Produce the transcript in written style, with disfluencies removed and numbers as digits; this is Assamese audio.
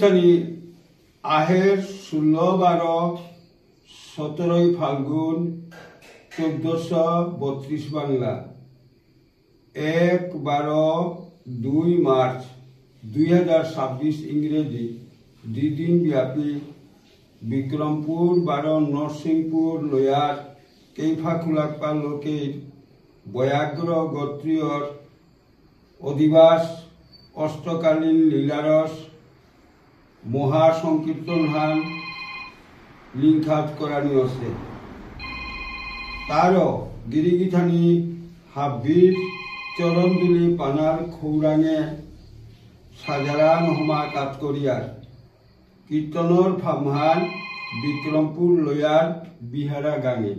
গিরিগিথানি আহের 16-12-17 ফাল্গুন 1432 বাংলা 1-12-2 মার্চ 2026 ইংরেজি 2 দিন ব্যাপী বিক্রমপুর বারণ নরসিংপুর লয়ার কেইফাখুলাকপা লোকের বয়াগ্র গোত্রীয়র অধিবাস অষ্টকালীন লীলারস মহাসংকীর্তন হান লিঙ্কাত করানি আছে তারও গিরিগিথানি হাব্বির চরণদুলি পানার খৌরাঙে সাজারান হমা কাত করিয়ার কীর্তনর ফামহান বিক্রমপুর লয়ার বিহারা গাঙে।